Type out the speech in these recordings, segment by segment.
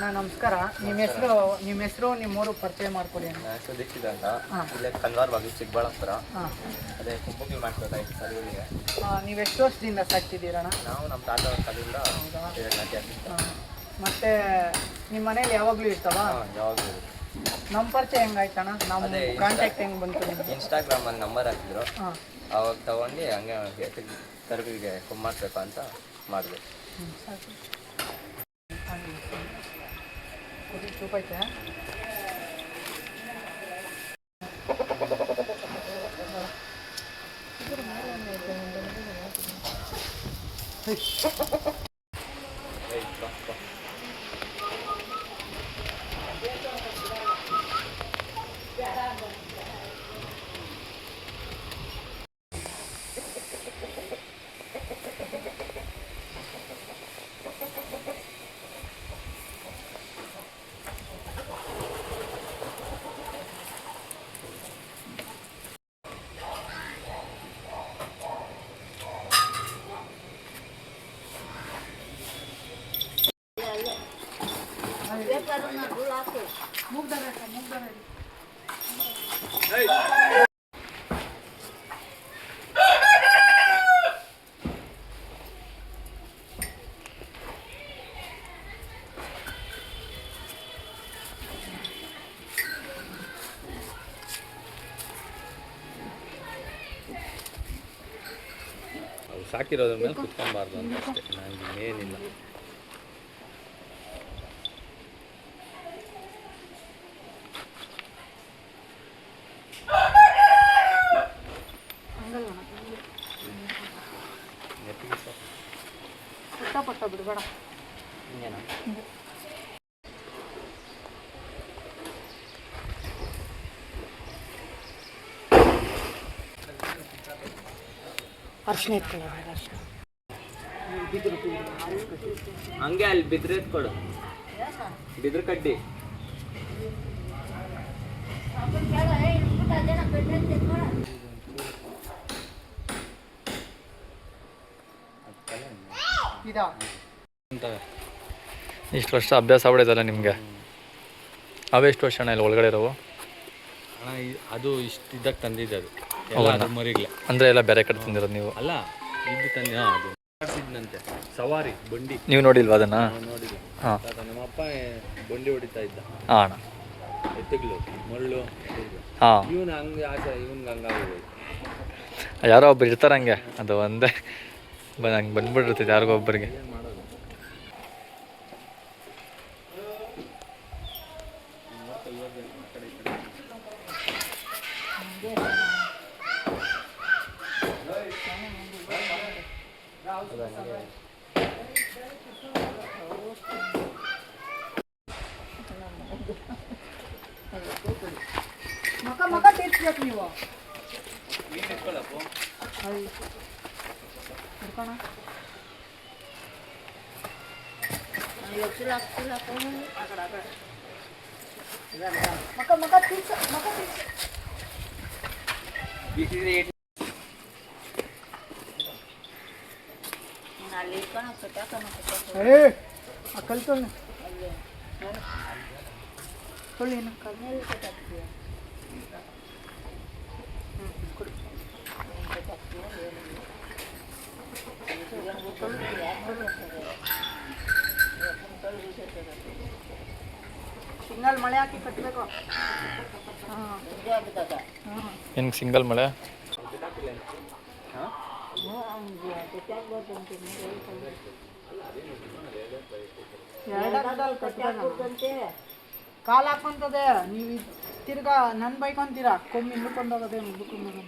ನಮಸ್ಕಾರ. ನಿಮ್ಮ ಹೆಸರು ನಿಮ್ಮೂರು ಪರಿಚಯ ಮಾಡ್ಕೊಡಿ. ನನ್ನ ಹೆಸರು ದೀಕ್ಷಿತ್ ಅಂತ. ಇಲ್ಲೇ ಕಲ್ವಾರ ಬಾಗಿ ಚಿಕ್ಕಬಳ್ಳಾಪುರ. ಅದೇ ಕುಂಪುಗಿ ಮಾಡಿಸ್ಬೇಕಾಯ್ತು ಸರ್ ಇವರಿಗೆ. ನೀವು ಎಷ್ಟು ವರ್ಷದಿಂದ ಸಾಕ್ತಿದ್ದೀರಣ್ಣ? ನಾವು ನಮ್ಮ ತಾತ ಅವ್ರ ಕಾಲದಿಂದ ಮತ್ತೆ ನಿಮ್ಮ ಮನೇಲಿ ಯಾವಾಗಲೂ ಇರ್ತಾವ? ಯಾವಾಗಲೂ. ನಮ್ಮ ಪರಿಚಯ ಹೆಂಗಾಯ್ತಣ್ಣ? ನಮ್ಮ ಕಾಂಟ್ಯಾಕ್ಟ್ ಹೆಂಗೆ ಬಂತು? ಇನ್ಸ್ಟಾಗ್ರಾಮಲ್ಲಿ ನಂಬರ್ ಹಾಕಿದ್ರು, ಅವಾಗ ತೊಗೊಂಡು ಹಂಗೆ ಕರುವಿಗೆ ಕುಮ್ಮಾರಿಸ್ಬೇಕು ಅಂತ ಮಾಡಿದೆ. ರೂಪಾಯ್ತಾ? ಸಾಕಿರೋದ್ರ ಮೇಲೆ ಕುತ್ಕೊಬಾರ್ದು ಅಂತ ಅಷ್ಟೇ, ನನಗೆ ಏನಿಲ್ಲ. ಪಟ್ಟ ಬಿಡಬೇಡ. ಅರ್ಶಿನ ಇಟ್ಕೊಳ್ಳೋದು. ಹಂಗೆ ಅಲ್ಲಿ ಬಿದ್ರೆ ಎತ್ಕೊಡು, ಬಿದ್ರ ಕಡ್ಡಿ. ಇಷ್ಟು ವರ್ಷ ಅಭ್ಯಾಸ ಆಗ್ಬಿಡೈತಲ್ಲ ನಿಮಗೆ? ಅವೇ ಎಷ್ಟು ವರ್ಷ ಅಣ್ಣ ಇಲ್ಲಿ ಒಳಗಡೆ ಇರೋವು? ಅಣ್ಣ ಅದು ಇಷ್ಟು ಇದ್ದಕ್ಕೆ ತಂದಿದ್ದೆ, ಅದು ಮರಿಗ್ಲೆ. ಅಂದರೆ ಎಲ್ಲ ಬೇರೆ ಕಡೆ ತಂದಿರೋದು ನೀವು? ಅಲ್ಲ, ಇದು ತಂದೆ. ಅದು ಮಾಡ್ತಿದ್ನಂತೆ ಸವಾರಿ ಬಂಡಿ. ನೀವು ನೋಡಿಲ್ವಾ ಅದನ್ನು? ನೋಡಿಲ್ಲ. ಹಾಂ, ನಮ್ಮಪ್ಪ ಬಂಡಿ ಹೊಡಿತಾ ಇದ್ದ. ಹಾಂ ಅಣ್ಣ. ಎತ್ತುಗಳು ಮಳ್ಳು. ಹಾಂ, ಇವನು ಹಂಗೆ ಆಸೆ, ಇವನ್ಗೆ ಹಂಗಾಗೋದು. ಯಾರೋ ಒಬ್ರು ಇರ್ತಾರೆ ಹಂಗೆ, ಅದು ಒಂದೇ ಹಂಗೆ ಬಂದ್ಬಿಟ್ಟಿರ್ತೈತೆ ಯಾರಿಗೋ ಒಬ್ಬರಿಗೆ. ಮಕ ತೀರ್ಸ್ಬೇಕು ನೀವು. ಮಕ ತೀರ್ಸ. ಕಲ್ತೊಳ್ಳಿ ಸಿಂಗಲ್ ಮಳೆ ಹಾಕಿ ಕಟ್ಟಬೇಕು. ಏನು ಸಿಂಗಲ್ ಮಳೆ? ಕಾಲು ಹಾಕೊಂತದೆ. ನೀವು ತಿರ್ಗಾ ನನ್ನ ಬೈಕೊಂತೀರಾ, ಕೊಮ್ಮಿ ಹಿಂಡ್ಕೊಂಡೋಗದೆ ಮುಂದಕ್ಕೊಂಡೋಗ.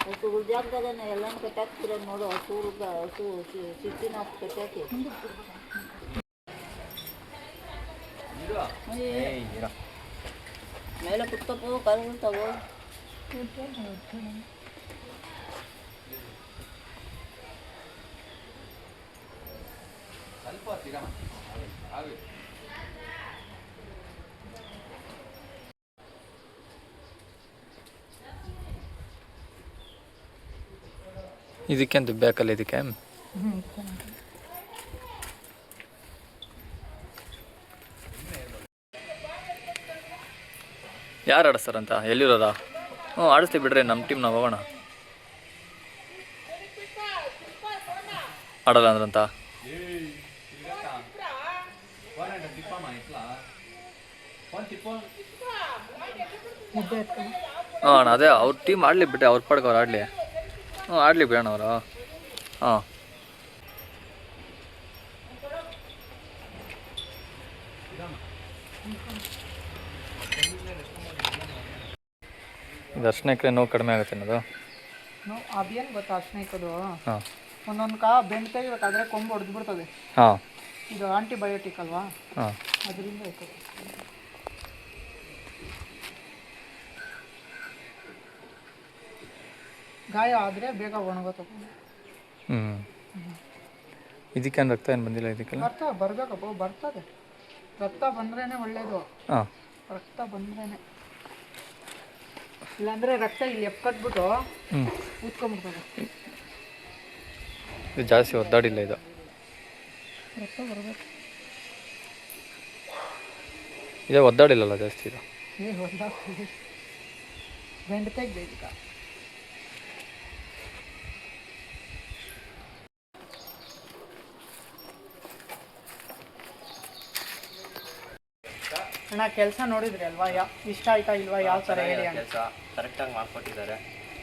ಹಸು ಜಾಗದಾಗ ಎಲ್ಲ ಕಟ್ಟಾಕ್ತೀರ ನೋಡು. ಹಸು ಸಿಟ್ಟಿನ ಕಟ್ಟಾಕಿ ಮೇಲೆ ಕುತ್ಕೋಪು ಕರ್ತಾವು. ಇದಕ್ಕೆ ಅಂತ ಬೇಕಲ್ಲ ಇದಕ್ಕೆ. ಯಾರು ಆಡಿಸ್ತಾರಂತ ಎಲ್ಲಿರೋರಾ? ಹ್ಞೂ ಆಡಿಸ್ತೀವಿ ಬಿಡ್ರಿ, ನಮ್ಮ ಟೀಮ್ ನಾವು ಹೋಗೋಣ. ಆಡಲ್ಲ ಅಂದ್ರಂತ. ಮುದ್ದೆ ಎತ್ಕೊಂಡು ಹಾಂ ಅಣ್ಣ, ಅದೇ ಅವ್ರ ಟೀಮ್ ಆಡಲಿ ಬಿಟ್ಟೆ, ಅವ್ರ ಪಾಡ್ಗೆ ಅವ್ರು ಆಡಲಿ. ಹ್ಞೂ ಆಡಲಿ ಬಿಡೋಣ ಅವರು. ಹಾಂ ಇದು ಅರ್ಶಿನಕ್ಕೆ ನೋವು ಕಡಿಮೆ ಆಗುತ್ತೆ ಅನ್ನೋದು. ಅದೇನು ಗೊತ್ತಾ ಅರ್ಶಿನಕ್ಕದು, ಹಾಂ ಒಂದೊಂದು ಬೆಂಡ್ ತೆಗಿಬೇಕಾದ್ರೆ ಕೊಂಬು ಹೊಡೆದು ಬಿಡ್ತದೆ. ಹಾಂ ಇದು ಆಂಟಿಬಯೋಟಿಕ್ ಅಲ್ವಾ, ಹಾಂ ಅದರಿಂದ ಇರ್ತದೆ. ಗಾಯ ಆದರೆ ಬೇಗ ಒಣಗೋತದೆ. ಹ್ಞೂ ಇದಕ್ಕೇನು ರಕ್ತ ಏನು ಬಂದಿಲ್ಲ ಇದಕ್ಕೆಲ್ಲ? ರಕ್ತ ಬರಬೇಕಪ್ಪ, ಬರ್ತದೆ. ರಕ್ತ ಬಂದ್ರೇ ಒಳ್ಳೆಯದು. ಹಾಂ ರಕ್ತ ಬಂದ್ರೇ, ಇಲ್ಲಾಂದರೆ ರಕ್ತ ಇಲ್ಲಿ ಎಪ್ಕಟ್ಬಿಟ್ಟು ಹ್ಞೂ ಊದ್ಕೊಂಬಿಡ್ತದೆ. ಇದು ಜಾಸ್ತಿ ಒದ್ದಾಡಿಲ್ಲ ಇದು. ರಕ್ತ ಬರಬೇಕು. ಇದೇ ಒದ್ದಾಡಿಲ್ಲಲ್ಲ ಜಾಸ್ತಿ ಇದು. ಒದ್ದಾಗ್ತದೆ, ಬೆಂಡ್ ತೆಗ್ದೈತಿಕ. ಅಣ್ಣ ಕೆಲಸ ನೋಡಿದ್ರಿ ಅಲ್ವಾ, ಇಷ್ಟ ಆಯ್ತಾ ಇಲ್ವಾ, ಯಾವ ಥರ ಹೇಳಿ ಅಣ್ಣ. ಕೆಲಸ ಕರೆಕ್ಟಾಗಿ ಮಾಡ್ಕೊಟ್ಟಿದ್ದಾರೆ.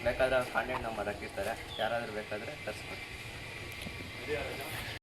ಬೇಕಾದ್ರೆ ಅವ್ರು ಕಾಂಟ್ಯಾಕ್ಟ್ ನಂಬರ್ ಹಾಕಿರ್ತಾರೆ, ಯಾರಾದರೂ ಬೇಕಾದರೆ ತರಿಸ್ಕೊಡಿ.